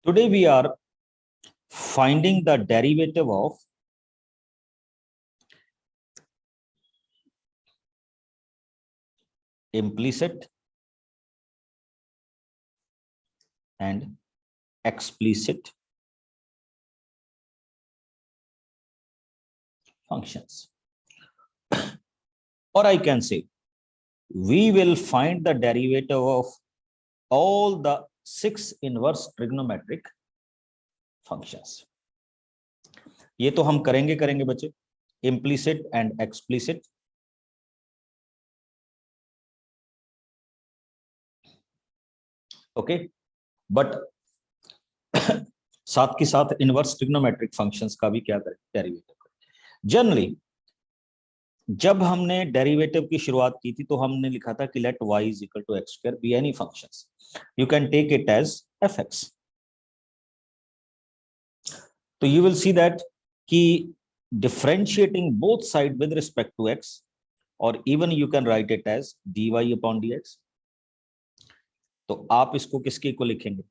Today we are finding the derivative of implicit and explicit functions. Or I can say, we will find the derivative of all the 6 inverse trigonometric functions. ये तो हम करेंगे बच्चे, implicit and explicit. Okay, but साथ के साथ inverse trigonometric functions का भी क्या करें, डेरिवेटिव करें. जनरली जब हमने डेरिवेटिव की शुरुआत की थी तो हमने लिखा था कि let y is equal to x square be any functions, you can take it as fx. तो यू विल सी दैट कि differentiating both side with respect to x, और even you can write it as dy upon dx. तो आप इसको किसके को लिखेंगे,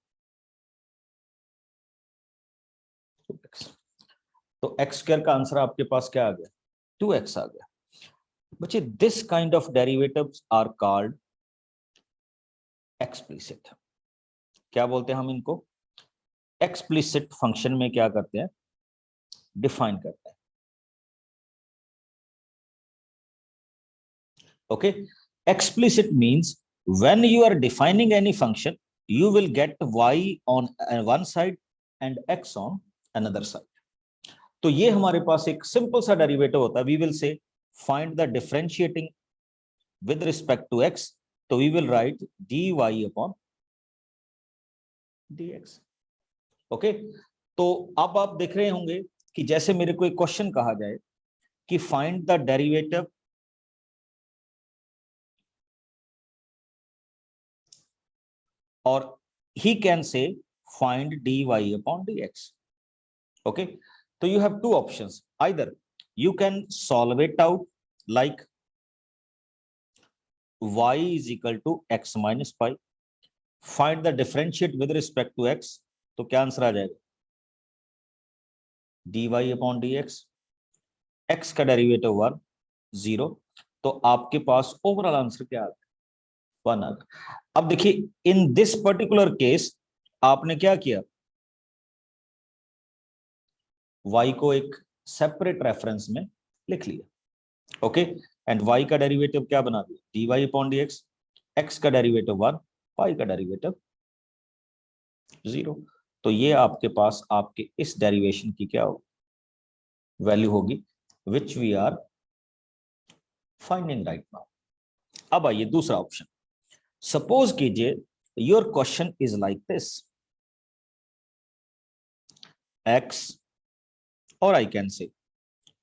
तो एक्स स्क्वायर का आंसर आपके पास क्या आ गया, 2x आ गया. बच्चे this kind of derivatives are called explicit. क्या बोलते हैं हम इनको, एक्सप्लिसिट फंक्शन में क्या करते हैं, डिफाइन करते हैं. Okay, explicit means when you are defining any function you will get y on one side and x on another side. तो ये हमारे पास एक सिंपल सा डेरिवेटिव होता है. We will say find the differentiating with respect to x, तो we will write dy upon dx. Okay, तो अब आप देख रहे होंगे कि जैसे मेरे को एक क्वेश्चन कहा जाए कि फाइंड द डेरिवेटिव और he can say find dy upon dx. Okay, so you have two options. Either you can solve it out like y is equal to x minus pi, find the differentiate with respect to x, तो क्या answer आ जाएगा, dy upon dx. x का derivative 1 0, तो आपके पास overall answer क्या आ गया, 1 आ गया. अब देखिए इन दिस पर्टिकुलर केस आपने क्या किया, y को एक सेपरेट रेफरेंस में लिख लिया. ओके, एंड y का डेरिवेटिव क्या बना दिया, dy अपॉन dx. x का डेरिवेटिव 1, y का डेरिवेटिव 0. तो ये आपके पास आपके इस डेरिवेशन की क्या होगी, वैल्यू होगी, which we are finding right now. अब आइए दूसरा ऑप्शन. सपोज कीजिए your question is like this, x और I can say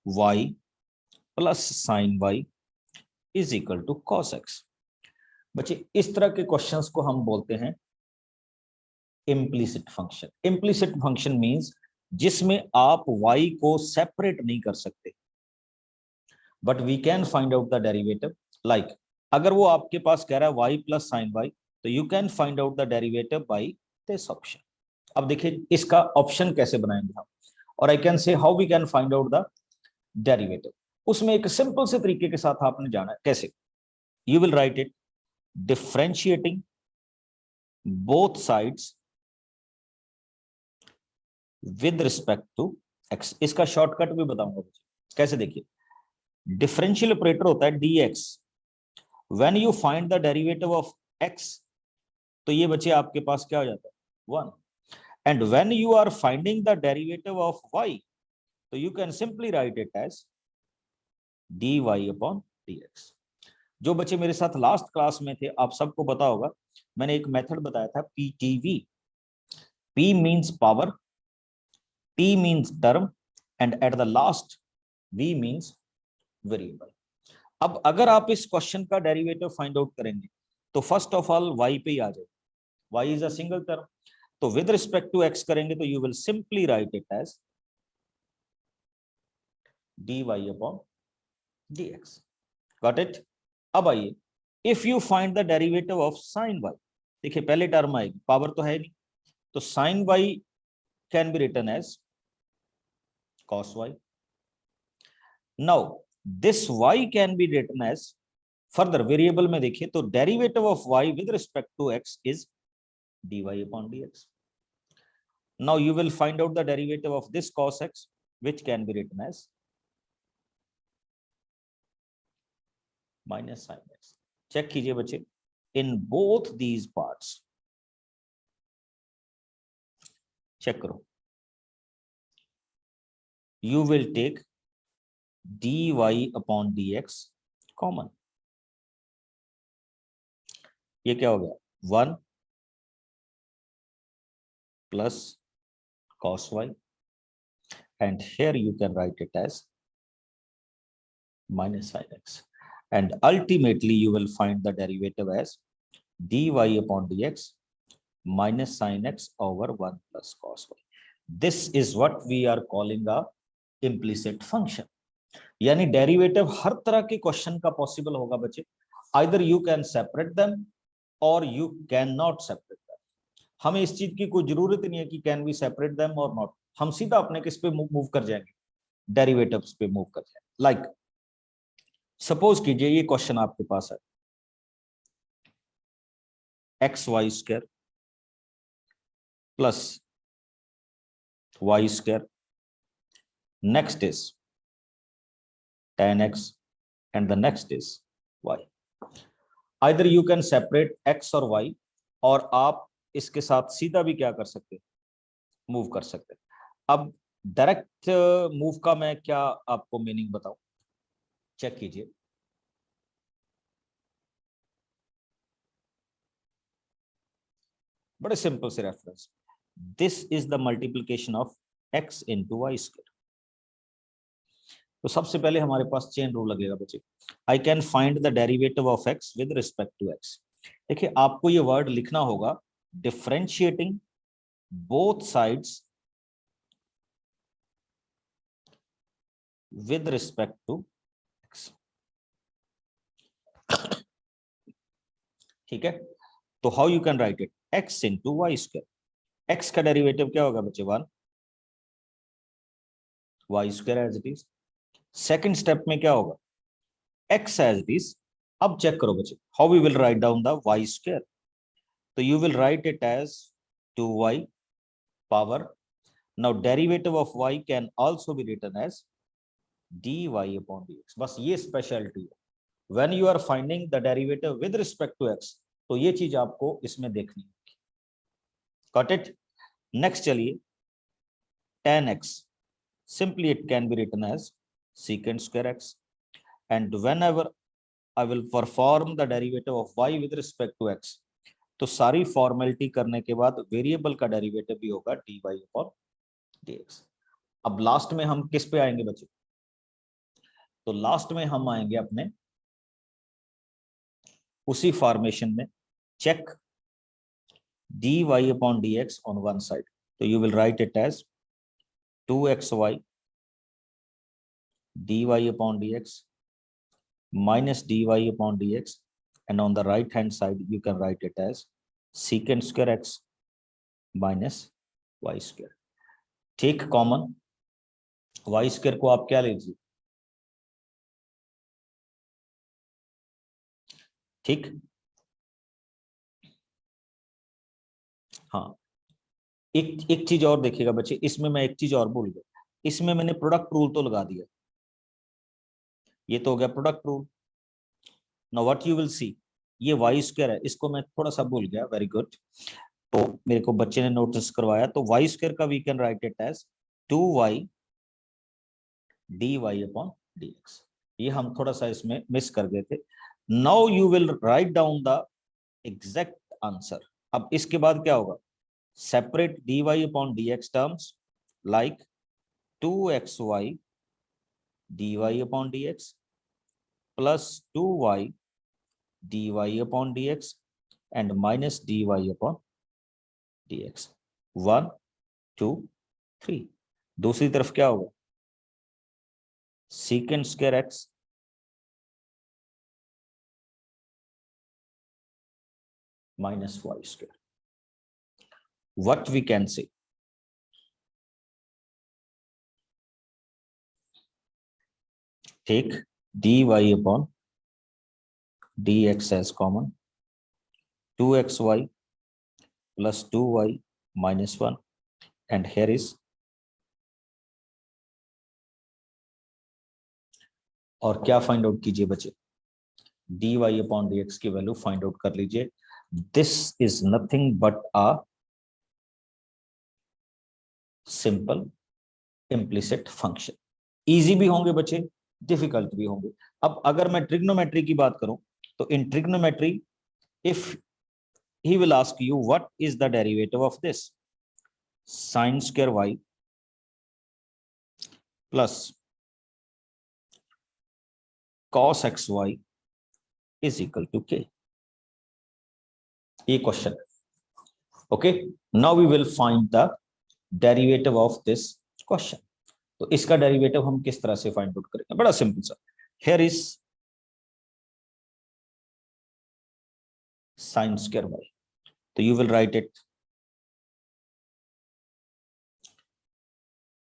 y plus sine y is equal to cos x. बच्चे इस तरह के क्वेश्चंस को हम बोलते हैं implicit function. Implicit function means जिसमें आप y को सेपरेट नहीं कर सकते, but we can find out the derivative. Like अगर वो आपके पास कह रहा है y प्लस साइन y, तो you can find out the derivative by this option. अब देखिए इसका ऑप्शन कैसे बनाएंगे हम, और I can say how we can find out the derivative. उसमें एक सिंपल से तरीके के साथ आपने जाना है. कैसे, you will write it differentiating both sides with respect to x. इसका शॉर्टकट भी बताऊंगा कैसे. देखिए डिफरेंशियल ऑपरेटर होता है dx. When you find the derivative of x, तो ये बच्चे आपके पास क्या हो जाता है 1. And when you are finding the derivative of y, तो you can simply write it as dy upon dx. जो बच्चे मेरे साथ लास्ट क्लास में थे आप सबको पता होगा, मैंने एक मेथड बताया था PTV. P means power, T means term, and at the last V means variable. अब अगर आप इस क्वेश्चन का डेरिवेटिव फाइंड आउट करेंगे तो फर्स्ट ऑफ ऑल y पे ही आ जाएगा, y is a single term. तो विद रिस्पेक्ट टू x करेंगे तो you will simply write it as dy upon dx. Got it. अब आइए if you find the derivative of sine y. देखिए पहले टर्म आएगी, पावर तो है नहीं, तो sin y can be written as cos y. Now this y can be written as further variable में देखिए तो derivative of y with respect to x is dy upon dx. Now you will find out the derivative of this cos x, which can be written as minus sin x. Check कीजिए बच्चे, in both these parts check करो, you will take dy upon dx common. ये क्या हो गया 1 plus cos y, and here you can write it as minus sin x, and ultimately you will find the derivative as dy upon dx minus sin x over 1 plus cos y. This is what we are calling a implicit function. यानी derivative हर तरह के question का possible होगा बच्चे. either you can separate them or you cannot separate them. हमें इस चीज की कोई जरूरत नहीं है कि कैन वी सेपरेट देम और नॉट. हम सीधा अपने किस पे मूव कर जाएंगे, डेरिवेटिव्स पे मूव कर जाएंगे. लाइक सपोज कीजिए ये क्वेश्चन आपके पास है x y square plus y square, next is tan x and the next is y. either you can separate x और y, और आप इसके साथ सीधा भी क्या कर सकते हैं, मूव कर सकते हैं. अब डायरेक्ट मूव का मैं क्या आपको मीनिंग बताऊं, चेक कीजिए. बड़े सिंपल से reference, this is the multiplication of x into y square. तो सबसे पहले हमारे पास चेन रूल लगेगा बच्चे. I can find the derivative of x with respect to x. देखिए आपको ये वर्ड लिखना होगा, differentiating both sides with respect to x. ठीक है, तो how you can write it, x into y square. x का डेरिवेटिव क्या होगा बच्चे 1, y square as it is. Second step में क्या होगा, x एज इट इज. अब चेक करो बच्चे, how we will write down the Y square. तो you will write it as 2y power. Now derivative of y can also be written as dy upon dx. बस ये speciality है, when you are finding the derivative with respect to x, तो ये चीज आपको इसमें देखनी होगी. Got it. नेक्स्ट चलिए, tan x, simply it can be written as secant square x, and whenever I will perform the derivative of y with respect to x, तो सारी फॉर्मेलिटी करने के बाद वेरिएबल का डेरिवेटिव भी होगा dy upon dx. अब लास्ट में हम किस पे आएंगे बच्चे, तो लास्ट में हम आएंगे अपने उसी फॉर्मेशन में, check dy upon dx on one side, तो you will write it as 2xy dy upon dx minus dy upon dx, and on the right hand side you can write it as secant square x minus y square. ठीक, common y square को आप क्या लीजिए, ठीक. हाँ, एक चीज और देखिएगा बच्चे, इसमें मैं एक चीज और भूल गया, इसमें मैंने प्रोडक्ट रूल तो लगा दिया, ये तो हो गया product rule. Now what you will सी, ये वाई स्क्वायर है, इसको मैं थोड़ा सा भूल गया, वेरी गुड. तो मेरे को बच्चे ने नोटिस करवाया, तो वाई स्क्वायर का we can write it as 2y dy upon dx. ये हम थोड़ा सा इसमें मिस कर गए थे. Now you will write down the exact answer. अब इसके बाद क्या होगा, separate dy upon dx terms like 2xy dy upon dx plus 2y dy upon dx and minus dy upon dx. 1 2 3. दूसरी तरफ क्या होगा, secant square x minus y square. what we can say, take dy upon dx as common, 2xy plus 2y minus 1, and here is, और क्या find out कीजिए बच्चे, dy upon dx की value find out कर लीजिए. This is nothing but a simple implicit function. Easy भी होंगे बच्चे, डिफिकल्ट भी होंगे. अब अगर मैं ट्रिग्नोमेट्री की बात करूं तो in trigonometry if he will ask you what is the derivative of this, sin square y plus cos xy is equal to k. ये question. Okay, now we will find the derivative of this question. तो इसका derivative हम किस तरह से find out करेंगे, बड़ा simple सा. Here is sin square y, तो you will write it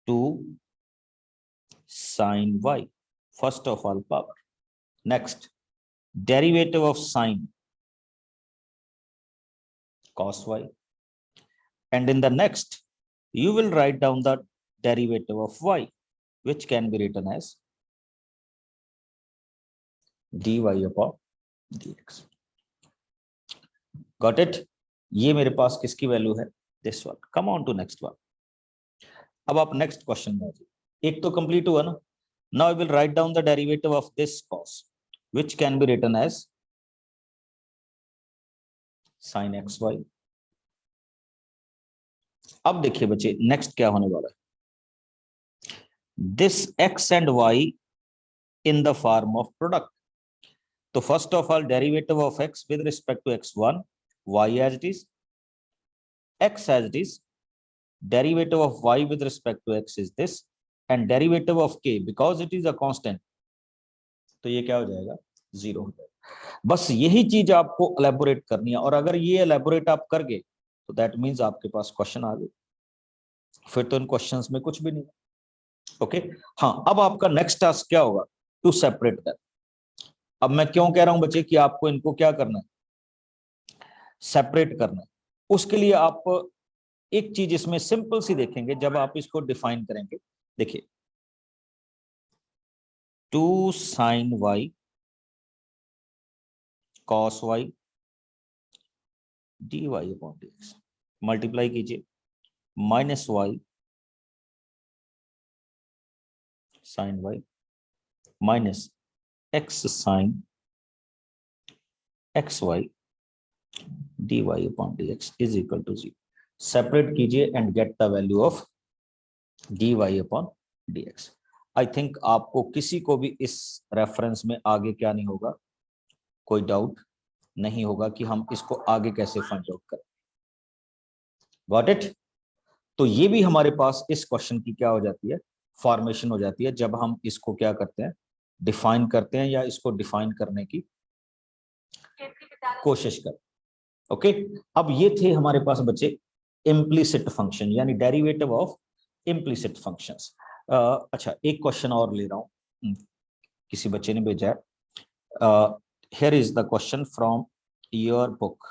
2 sin y, first of all power. Next, derivative of sin cos y, and in the next you will write down the derivative of y, which can be written as dy upon dx. Got it? ये मेरे पास किसकी value है, this one. Come on to next one. अब आप next question में आ जाइए. एक तो कंप्लीट हुआ ना. Now I will write down the derivative of this cos, which can be written as sin xy. अब देखिए बच्चे, नेक्स्ट क्या होने वाला है. This x and y in the form of product. तो first of all derivative of x with respect to x1, y as it is, x as it is, derivative of y with respect to x is this, and derivative of k because it is a constant, तो ये क्या हो जाएगा, 0 हो जाएगा. बस यही चीज आपको एलेबोरेट करनी है, और अगर ये एलेबोरेट आप कर गए तो दैट मींस आपके पास क्वेश्चन आ गए. फिर तो इन क्वेश्चंस में कुछ भी नहीं. ओके, हाँ. अब आपका नेक्स्ट टास्क क्या होगा, टू सेपरेट दैट. अब मैं क्यों कह रहा हूं बच्चे कि आपको इनको क्या करना है, सेपरेट करना है. उसके लिए आप एक चीज इसमें सिंपल सी देखेंगे जब आप इसको डिफाइन करेंगे. देखिए, 2 sin y cos y dy upon dx, multiply कीजिए, minus y sin y minus x sin xy dy upon dx is equal to 0. Separate कीजिए and get the value of dy upon dx. I think आपको किसी को भी इस reference में आगे क्या नहीं होगा, कोई डाउट नहीं होगा कि हम इसको आगे कैसे फाइंड आउट करें. Got it? तो ये भी हमारे पास इस क्वेश्चन की क्या हो जाती है, फॉर्मेशन हो जाती है जब हम इसको क्या करते हैं, डिफाइन करते हैं या इसको डिफाइन करने की कोशिश करते हैं. ओके, अब ये थे हमारे पास बच्चे इम्प्लिसिट फंक्शन, यानी डेरिवेटिव ऑफ इम्प्लिसिट फंक्शंस. अच्छा, एक क्वेश्चन और ले रहा हूं, किसी बच्चे ने भेजा है. Here is the question from your book.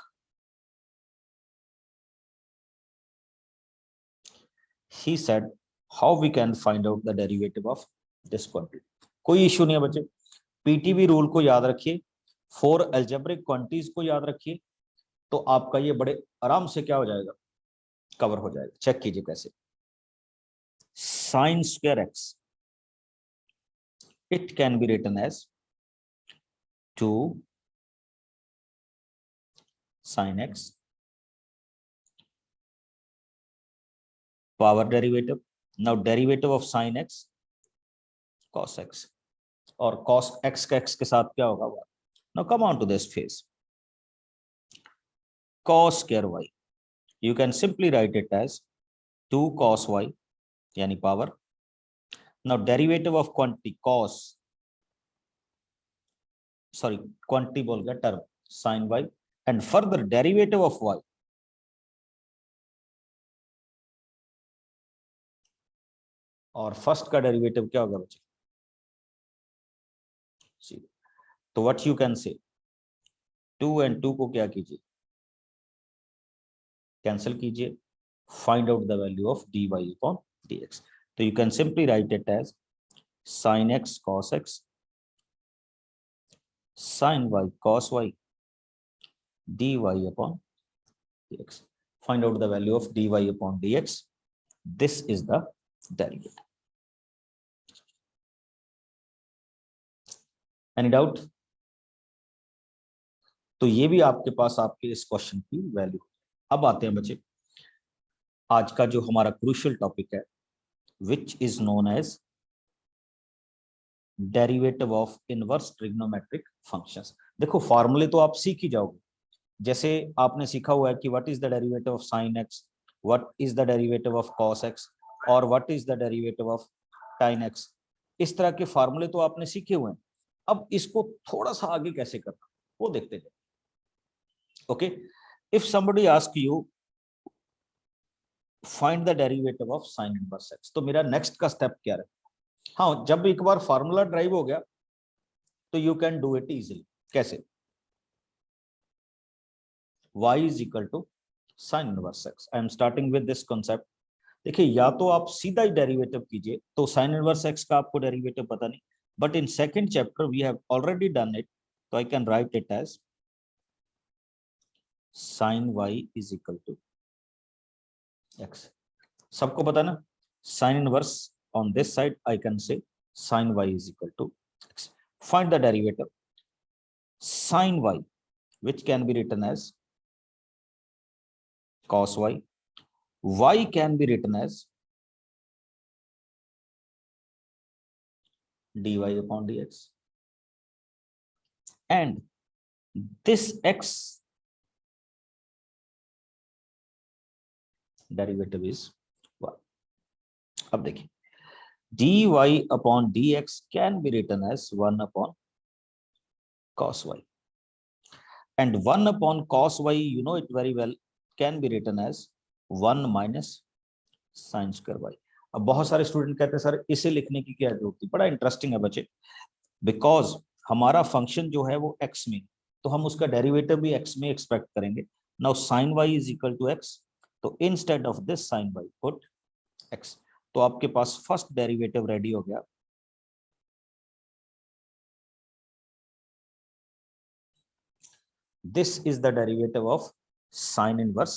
He said how we can find out the derivative of this quantity. कोई इश्यू नहीं है बच्चे, पीटीवी रूल को याद रखिए, 4 अलजेब्रिक क्वांटिटीज को याद रखिए, तो आपका ये बड़े आराम से क्या हो जाएगा, कवर हो जाएगा. चेक कीजिए कैसे. sin square x, it can be written as 2 sin x power derivative. Now derivative of sin x cos x, और cos x का x के साथ क्या होगा. Now come on to this phase, cos square y, you can simply write it as 2 cos y यानी power. Now derivative of quantity cos, sorry quantity बोल गया, term sin y, and further derivative of y, और first का derivative क्या होगा बच्चे? तो what you can say 2 and 2 को क्या कीजिए, कैंसिल कीजिए, find out the value of dy upon dx. तो you can simply write it as sin x cos x sin y cos y dy upon dx. Find out the value of dy upon dx. This is the derivative. Any doubt? तो ये भी आपके पास आपके इस question की value. अब आते हैं बच्चे आज का जो हमारा क्रूशियल टॉपिक है, which is known as derivative of inverse trigonometric functions. देखो फॉर्मूले तो आप सीख ही जाओगे, जैसे आपने सीखा हुआ है कि what is the derivative of sine X, what is the derivative of cos X और what is the derivative of tan X. इस तरह के फॉर्मूले तो आपने सीखे हुए हैं। अब इसको थोड़ा सा आगे कैसे करना वो देखते हैं। Okay, if somebody ask you find the derivative of sine inverse x, तो मेरा नेक्स्ट का स्टेप क्या रहे? हाँ, जब एक बार फॉर्मूला ड्राइव हो गया तो you can do it easily. कैसे? y is equal to sin inverse x. I am starting with this concept. देखिए या तो आप सीधा ही डेरिवेटिव कीजिए, तो sin inverse x का आपको डेरिवेटिव पता नहीं, but in second chapter we have already done it, तो I can write it as sin y is equal to x. सबको पता ना, sin inverse on this side I can say sin y is equal to x. Find the derivative sin y, which can be written as cos y. Y can be written as dy upon dx, and this x derivative is y. अब देखिए dy upon dx can be written as 1 upon cos y, and 1 upon cos y, you know it very well, can be written as 1 minus sin square y. अब बहुत सारे student कहते हैं sir इसे लिखने की क्या जरूरत थी? बड़ा इंटरेस्टिंग है बच्चे, बिकॉज हमारा फंक्शन जो है वो x में, तो हम उसका डेरिवेटिव भी x में एक्सपेक्ट करेंगे। Now sin y is equal to x, तो instead of this sin y put x, तो आपके पास फर्स्ट डेरिवेटिव रेडी हो गया। This is the derivative of sin inverse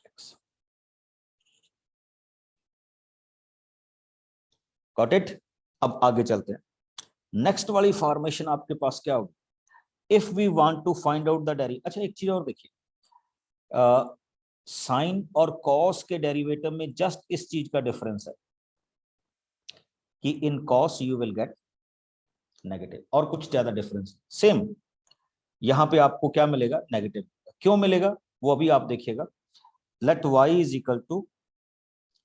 x. Got it? अब आगे चलते हैं। नेक्स्ट वाली फॉर्मेशन आपके पास क्या होगी? If we want to find out the डेरी, अच्छा एक चीज और देखिए, साइन और कॉस के डेरिवेटिव में जस्ट इस चीज का डिफरेंस है कि in cos you will get negative, और कुछ ज्यादा डिफरेंस। सेम यहां पे आपको क्या मिलेगा? नेगेटिव। क्यों मिलेगा वो अभी आप देखिएगा। Let y is equal to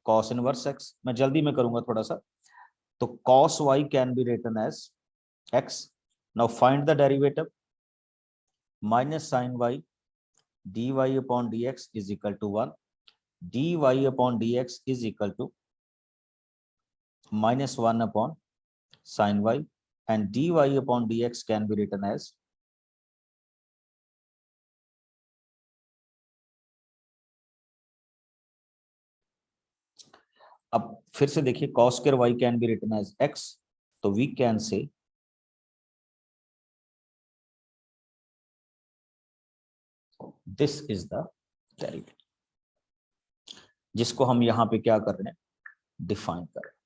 cos inverse x, मैं जल्दी में करूंगा थोड़ा सा, तो cos y can be written as x. Now find the derivative minus sin y dy upon dx is equal to 1, dy upon dx is equal to minus 1 upon sin y, and dy upon dx can be written as अब फिर से देखिए cos square y can be written as x, तो we can say this is the derivative, जिसको हम यहां पे क्या कर रहे हैं? डिफाइन कर रहे हैं।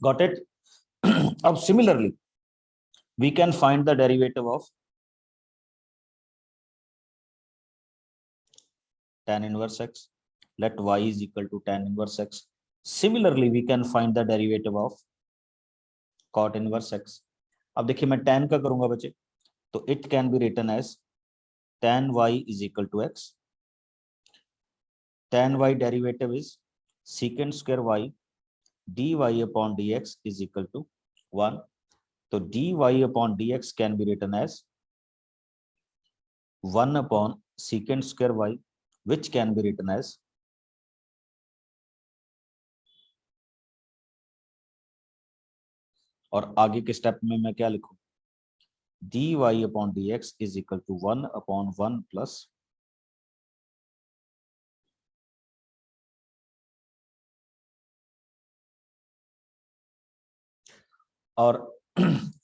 Got it? अब similarly we can find the derivative of tan inverse x. Let y is equal to tan inverse x. Similarly we can find the derivative of cot inverse x. अब देखिए मैं tan का करूंगा बच्चे, तो it can be written as tan y is equal to x. Tan y derivative is secant square y dy upon dx is equal to 1, तो dy upon dx can be written as 1 upon secant square y, which can be written as और आगे के step में मैं क्या लिखूं, dy upon dx is equal to 1 upon 1 plus और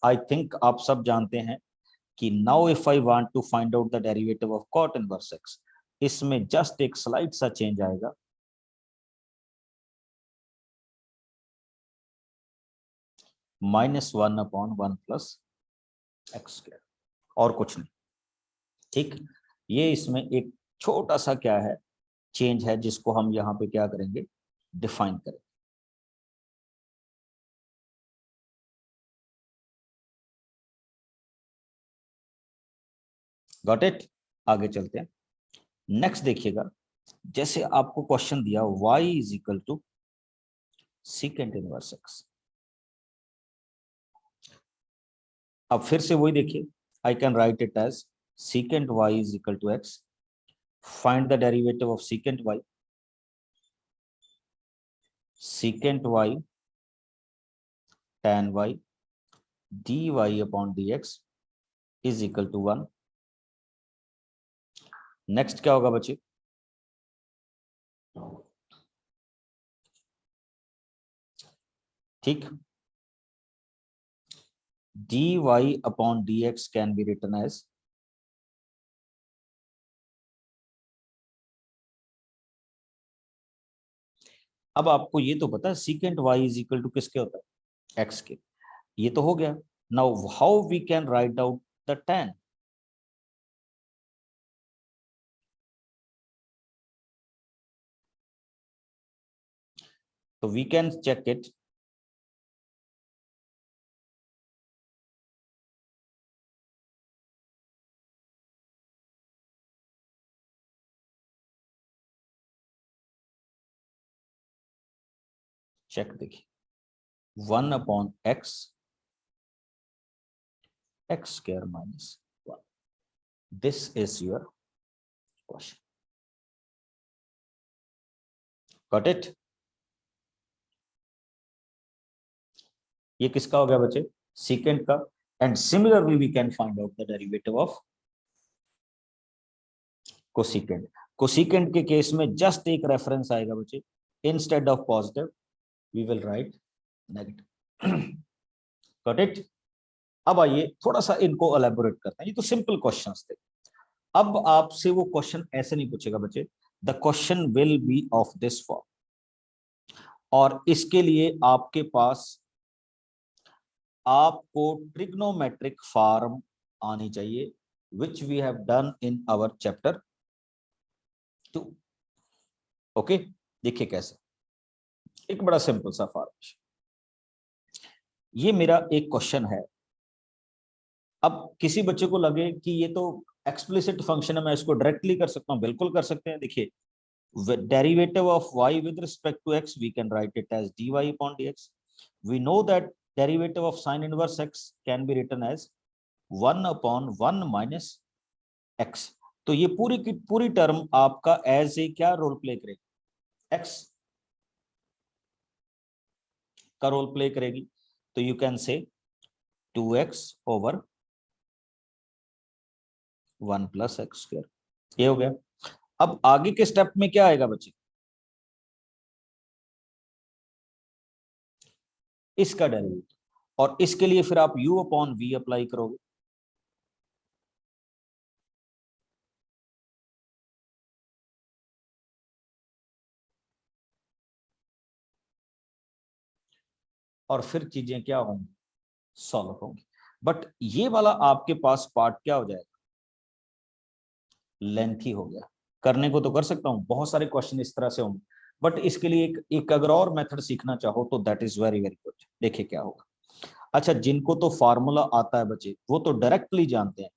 I think आप सब जानते हैं कि now if I want to find out the derivative of cot inverse x, इसमें जस्ट एक स्लाइड सा चेंज आएगा, -1 upon 1 plus x square, और कुछ नहीं। ठीक, ये इसमें एक छोटा सा क्या है चेंज है जिसको हम यहाँ पे क्या करेंगे, डिफाइन करेंगे। Got it. आगे चलते हैं। नेक्स्ट देखिएगा, जैसे आपको क्वेश्चन दिया y is equal to secant inverse x, अब फिर से वही देखिए, I can write it as secant y is equal to x, find the derivative of secant y, secant y tan y dy upon dx is equal to 1। Next क्या होगा बच्चे, ठीक, dy upon dx can be written as अब आपको ये तो पता है secant y is equal to किसके होता है, x के, ये तो हो गया। Now how we can write out the tan, तो वी कैन चेक इट, चेक देखिए, 1 अपॉन x square minus 1, this is your question. Got it. ये किसका हो गया बच्चे, सीकेंट का, and similarly we can find out the derivative of cosecant. Cosecant के केस में जस्ट एक रेफरेंस आएगा बच्चे, instead of positive we will write negative. Got it. अब आइए थोड़ा सा इनको एलैबोरेट करते हैं, ये तो सिंपल क्वेश्चंस थे। अब आपसे वो क्वेश्चन ऐसे नहीं पूछेगा बच्चे, the question will be of this form, और इसके लिए आपके पास आपको ट्रिग्नोमेट्रिक फॉर्म आनी चाहिए, which we have done in our chapter 2। Okay, देखिए कैसे, एक बड़ा सिंपल सा फॉर्मेशन, ये मेरा एक क्वेश्चन है। अब किसी बच्चे को लगे कि ये तो एक्सप्लिसिट फंक्शन है, मैं इसको डायरेक्टली कर सकता हूं, बिल्कुल कर सकते हैं। देखिए, derivative of y with respect to x we can write it as dy upon dx. We know that derivative of sin inverse x can be written as 1 upon 1 minus x, तो ये पूरी की पूरी टर्म आपका as a क्या role play करेगी, x का role play करेगी, तो you can say 2x over 1 plus x square, ये हो गया। अब आगे के स्टेप में क्या आएगा बच्चे, इसका डेरिवेटिव, और इसके लिए फिर आप u अपॉन v अप्लाई करोगे, और फिर चीजें क्या होंगी, सॉल्व होंगी। बट ये वाला आपके पास पार्ट क्या हो जाएगा, लेंथी हो गया। करने को तो कर सकता हूं, बहुत सारे क्वेश्चन इस तरह से होंगे, बट इसके लिए एक अगर और मेथड सीखना चाहो तो that is very very good. देखिए क्या होगा, अच्छा जिनको तो फार्मूला आता है बच्चे वो तो डायरेक्टली जानते हैं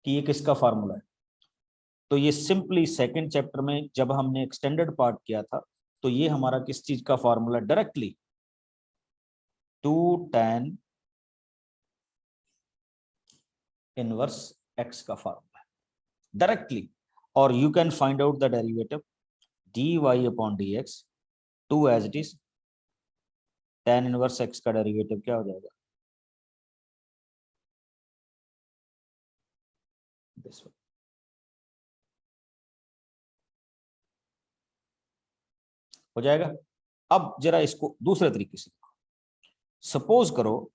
कि ये किसका फार्मूला है, तो ये सिंपली सेकंड चैप्टर में जब हमने एक्सटेंडेड पार्ट किया था, तो ये हमारा किस चीज का formula, directly 2 tan inverse x का फॉर्मूला डायरेक्टली, और you can find out the derivative dy upon dx 2 as it is tan inverse x का डेरिवेटिव क्या हो जाएगा, दिस वन। हो जाएगा। अब जरा इसको दूसरे तरीके से, सपोज करो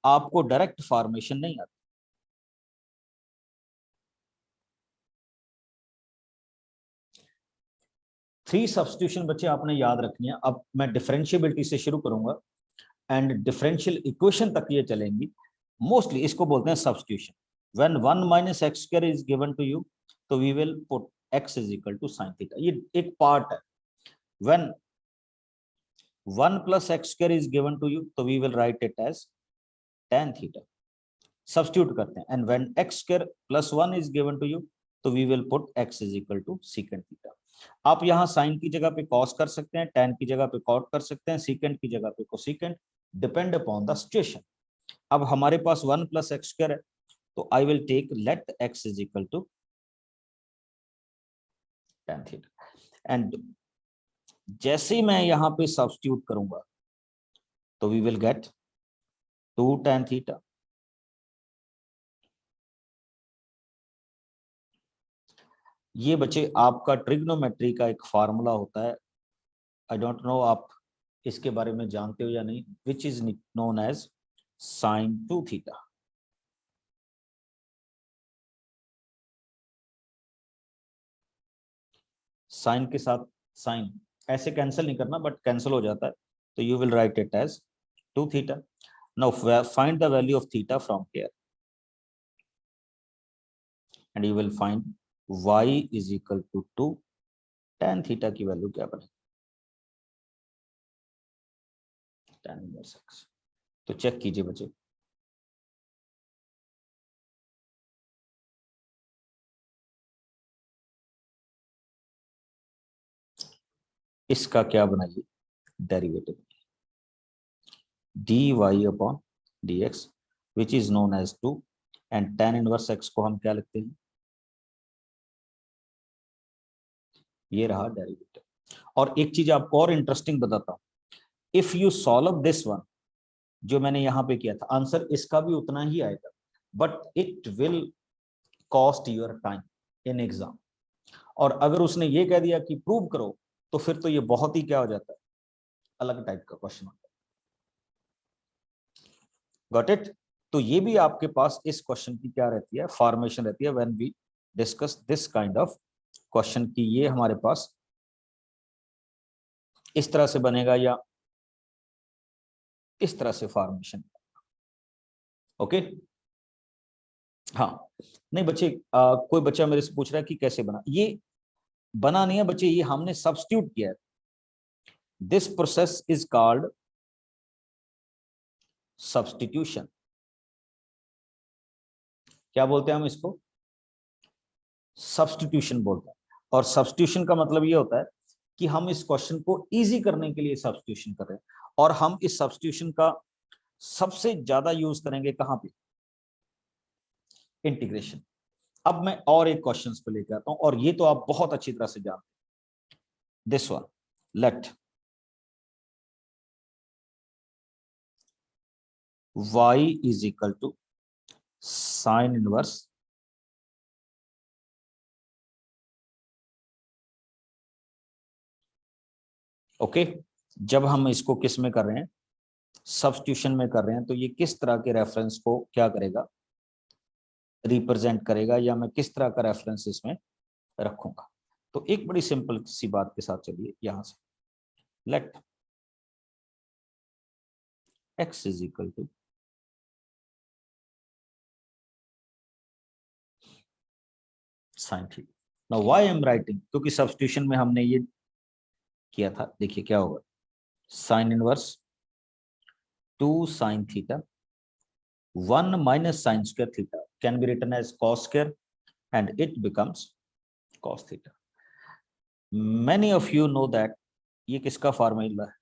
आपको डायरेक्ट फॉर्मेशन नहीं आता, थ्री सब्स्टिट्यूशन बच्चे आपने याद रखनी है। अब मैं डिफरेंशिएबिलिटी से शुरू करूंगा एंड डिफरेंशियल इक्वेशन तक ये चलेंगी। मोस्टली इसको बोलते हैं substitution. When 1 minus X square is given to you, तो we will put x is equal to sine theta, ये एक पार्ट है। When 1 plus x square is given to you, तो we will write it as tan theta, substitute करते हैं। And when x square plus 1 is given to you, तो we will put x is equal to secant theta. आप यहाँ sign की जगह पे cos कर सकते हैं, tan की जगह पे कॉट कर सकते हैं, सीकेंट की जगह पे cosecant, depend upon the situation. अब हमारे पास 1 प्लस एक्स स्क्वायर है, तो I will take let x is equal to tan theta. And जैसे ही मैं यहाँ पे सब्स्टिट्यूट करूंगा, तो we will get 2 tan theta. ये बच्चे आपका ट्रिग्नोमेट्री का एक फार्मूला होता है, आई डोंट नो आप इसके बारे में जानते हो या नहीं, which is known as sine 2 theta. Sine के साथ साइन ऐसे कैंसिल नहीं करना, बट कैंसिल हो जाता है, तो you will write it as 2 theta. Now find the value of theta from here, and you will find y is equal to 2 tan theta की वैल्यू क्या बनेगी, tan इनवर्स x। तो चेक कीजिए बच्चे, इसका क्या बनाइए derivative, dy upon dx which is known as 2, and tan inverse x को हम क्या लिखते हैं, ये रहा डेरिवेटिव। और एक चीज आपको और इंटरेस्टिंग बताता हूं, if you solve this one, जो मैंने यहां पे किया था, आंसर इसका भी उतना ही आएगा, but it will cost your time in exam. और अगर उसने ये कह दिया कि प्रूव करो, तो फिर तो ये बहुत ही क्या हो जाता है, अलग टाइप का क्वेश्चन होता है। Got it. तो ये भी आपके पास इस क्वेश्चन की क्या रहती है, फॉर्मेशन रहती है when we discuss this kind of question की। ये हमारे पास इस तरह से बनेगा या इस तरह से फॉर्मेशन। ओके हाँ, नहीं बच्चे कोई बच्चा मेरे से पूछ रहा है कि कैसे बना, ये बना नहीं है बच्चे, ये हमने सब्स्टिट्यूट किया है। This process is called substitution. क्या बोलते हैं हम इसको, सब्स्टिट्यूशन बोलते हैं। और सब्स्टिट्यूशन का मतलब ये होता है कि हम इस क्वेश्चन को इजी करने के लिए सब्स्टिट्यूशन कर रहे हैं, और हम इस सब्स्टिट्यूशन का सबसे ज्यादा यूज करेंगे कहां पे, इंटीग्रेशन। अब मैं और एक क्वेश्चन पे लेके आता हूं, और ये तो आप बहुत अच्छी तरह से जानते हैं, this one, let y is equal to sine inverse okay. जब हम इसको किस में कर रहे हैं, सब्स्टिट्यूशन में कर रहे हैं, तो ये किस तरह के रेफरेंस को क्या करेगा, रिप्रेजेंट करेगा, या मैं किस तरह का रेफरेंस इसमें रखूंगा। तो एक बड़ी सिंपल सी बात के साथ चलिए यहां से, let x is equal to sine theta. Now why I am writing, क्योंकि सब्स्टिट्यूशन में हमने ये किया था, देखिए क्या होगा, sine inverse 2 sine theta 1 minus sin square theta can be written as cos square, and it becomes cos theta. Many of you know that ये किसका फार्मूला है,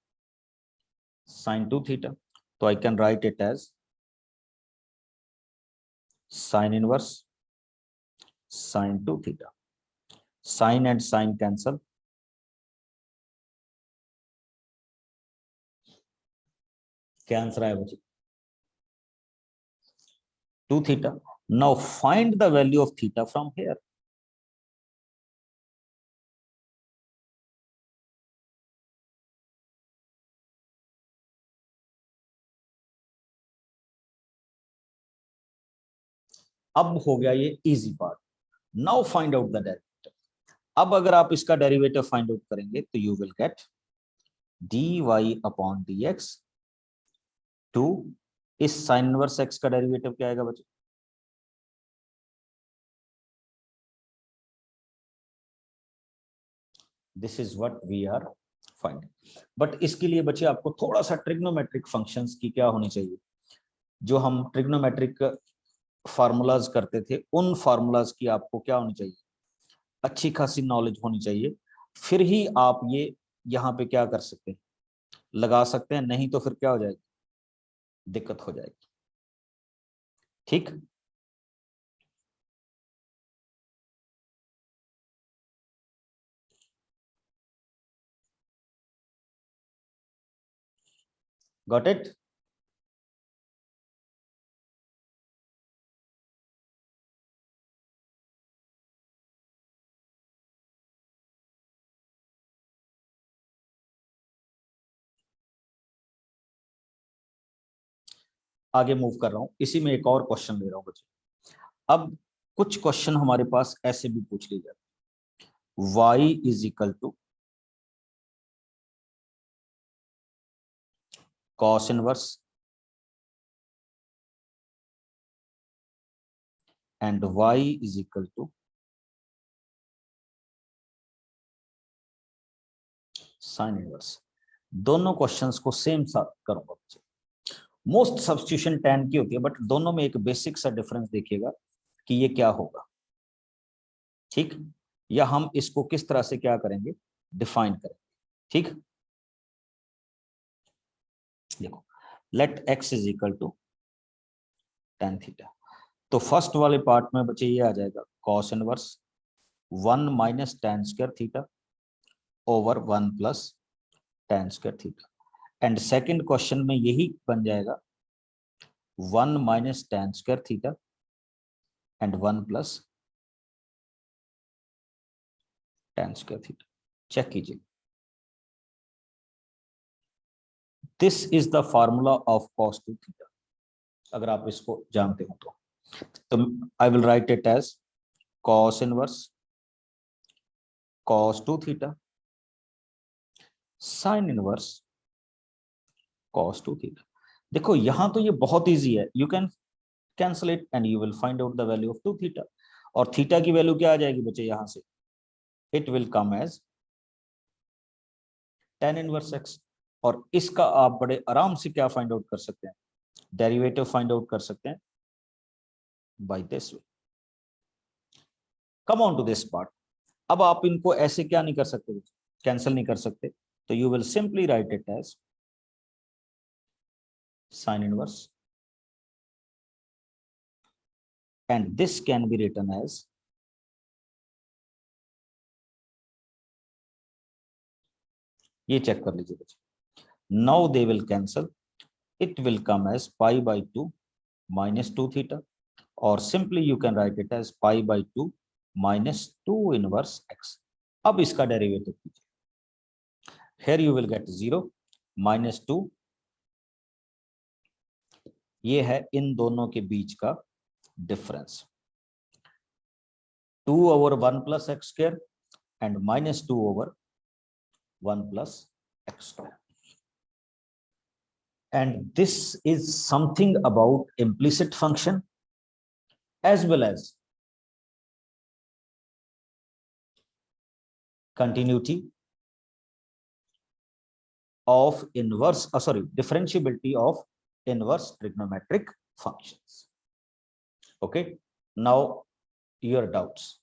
sin 2 थीटा, तो I can write it as sine inverse sine 2 theta. Sine and sine cancel. क्या answer आया बच्चे? 2 theta. Now find the value of theta from here. अब हो गया ये easy part. Now find out the derivative. अब अगर आप इसका डेरिवेटिव फाइंड आउट करेंगे तो you will get dy upon dx to इस साइन इनवर्स x का डेरिवेटिव क्या आएगा बच्चे? This is what we are finding. But इसके लिए बच्चे आपको थोड़ा सा ट्रिग्नोमेट्रिक फंक्शंस की क्या होनी चाहिए, जो हम ट्रिग्नोमेट्रिक फार्मूलाज करते थे उन फार्मूलाज की आपको क्या होनी चाहिए, अच्छी खासी नॉलेज होनी चाहिए. फिर ही आप ये यहाँ पे क्या कर सकते हैं, लगा सकते हैं. नहीं तो फिर क्या हो जाएगी, दिक्कत हो जाएगी. ठीक. Got it? आगे मूव कर रहा हूं. इसी में एक और क्वेश्चन ले रहा हूं बच्चे. अब कुछ क्वेश्चन हमारे पास ऐसे भी पूछ लिए जाते हैं. y is equal to cos inverse and y is equal to sine inverse. दोनों क्वेश्चंस को सेम साथ करूंगा बच्चे. मोस्ट सब्स्टिट्यूशन tan की होती है, बट दोनों में एक बेसिक सा डिफरेंस देखिएगा कि ये क्या होगा. ठीक. या हम इसको किस तरह से क्या करेंगे, डिफाइन करेंगे. ठीक. देखो, let x is equal to tan theta. तो फर्स्ट वाले पार्ट में बच्चे ये आ जाएगा cos inverse 1 minus tan square theta over 1 plus tan square theta. And second question में यही बन जाएगा 1 minus tan square theta and 1 plus tan square theta. Check कीजिए. This is the formula of cos 2 theta. अगर आप इसको जानते हो तो I will write it as cos inverse cos 2 theta sin inverse cos 2 theta. देखो यहां तो ये बहुत इजी है. You can cancel it and you will find out the value of 2 theta. और थीटा की वैल्यू क्या आ जाएगी बच्चे यहां से? It will come as tan inverse x. और इसका आप बड़े आराम से क्या फाइंड आउट कर सकते हैं, डेरिवेटिव फाइंड आउट कर सकते हैं by this way. Come on to this part. अब आप इनको ऐसे क्या नहीं कर सकते, कैंसिल नहीं कर सकते. तो you will simply write it as sin inverse and this can be written as ये चेक कर लीजिए बच्चे. now they will cancel. It will come as pi by 2 minus 2 theta, or simply you can write it as pi by 2 minus 2 inverse x. अब इसका derivative कीजिए. here you will get 0 minus 2. ये है इन दोनों के बीच का difference. 2 over 1 plus x square and minus 2 over 1 plus x square. And this is something about implicit function as well as continuity of inverse, differentiability of inverse trigonometric functions. Okay, now your doubts.